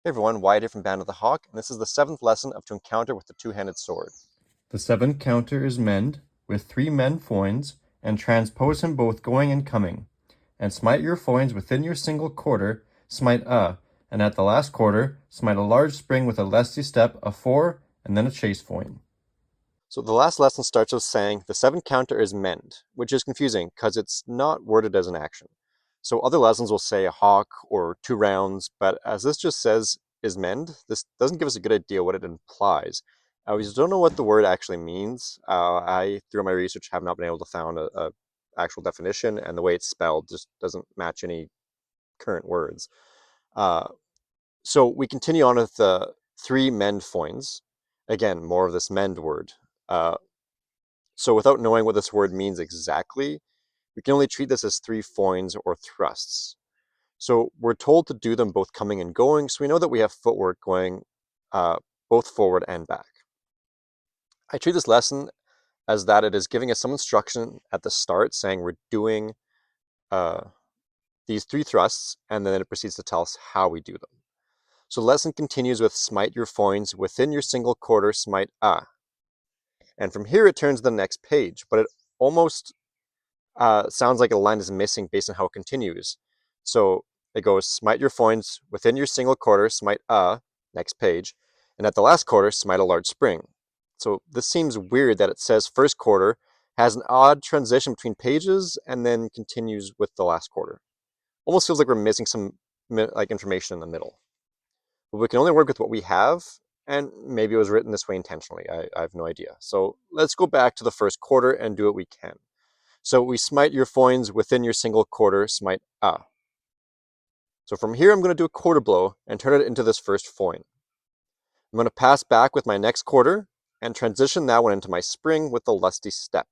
Hey everyone, Wyatt here from Band of the Hawk, and this is the 7th lesson of To Encounter with the Two-Handed Sword. The 7th counter is menyd, with 3 men foyns, and transpose him both going and coming. And smite your foyns within your single quarter, smite a, and at the last quarter, smite a large spring with a lusty step, a fore, and then a chase foyn. So the last lesson starts with saying the 7th counter is menyd, which is confusing because it's not worded as an action. So other lessons will say a hawk or 2 rounds, but as this just says is menyd, this doesn't give us a good idea what it implies. We just don't know what the word actually means. I, through my research, have not been able to find a actual definition, and the way it's spelled just doesn't match any current words. So we continue on with the 3 menyd foyns. Again, more of this menyd word. So without knowing what this word means exactly, we can only treat this as 3 foyns or thrusts. So we're told to do them both coming and going, so we know that we have footwork going both forward and back. I treat this lesson as that it is giving us some instruction at the start saying we're doing these 3 thrusts, and then it proceeds to tell us how we do them. So the lesson continues with smite your foyns within your single quarter, smite a. And from here it turns to the next page, but it almost sounds like a line is missing based on how it continues. So it goes smite your foyns within your single quarter, smite a, next page, and at the last quarter, smite a large spring. So this seems weird that it says first quarter, has an odd transition between pages, and then continues with the last quarter. Almost feels like we're missing some information in the middle. But we can only work with what we have, and maybe it was written this way intentionally. I have no idea. So let's go back to the first quarter and do what we can. So we smite your foyns within your single quarter, smite a. So from here, I'm going to do a quarter blow and turn it into this first foyn. I'm going to pass back with my next quarter and transition that one into my spring with the lusty step.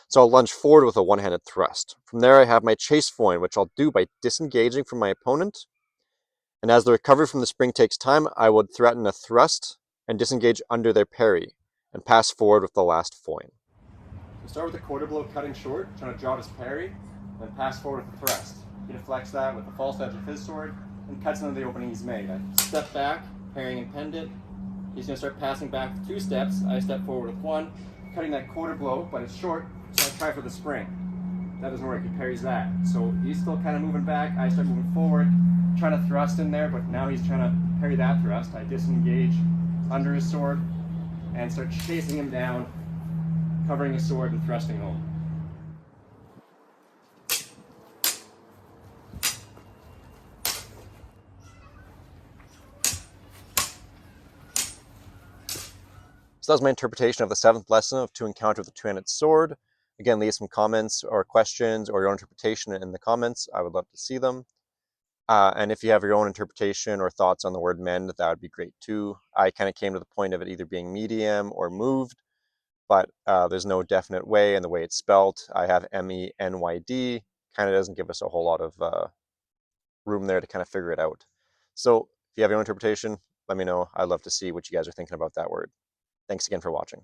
So I'll lunge forward with a one-handed thrust. From there, I have my chase foyn, which I'll do by disengaging from my opponent. And as the recovery from the spring takes time, I would threaten a thrust and disengage under their parry and pass forward with the last foyn. So start with a quarter blow cutting short, trying to draw his parry, and then pass forward with a thrust. He deflects that with the false edge of his sword and cuts into the opening he's made. I step back, parrying and pendant. He's going to start passing back with 2 steps. I step forward with 1, cutting that quarter blow, but it's short, so I try for the spring. That doesn't work, he parries that. So he's still kind of moving back, I start moving forward, trying to thrust in there, but now he's trying to parry that thrust. I disengage under his sword and start chasing him down, covering his sword and thrusting home. So that was my interpretation of the 7th lesson of To Encounter with the Two-Handed Sword. Again, leave some comments or questions or your own interpretation in the comments. I would love to see them. And if you have your own interpretation or thoughts on the word menyd, that would be great too. I kind of came to the point of it either being medium or moved, but there's no definite way, and the way it's spelt, I have menyd, kind of doesn't give us a whole lot of room there to kind of figure it out. So if you have your own interpretation, let me know. I'd love to see what you guys are thinking about that word. Thanks again for watching.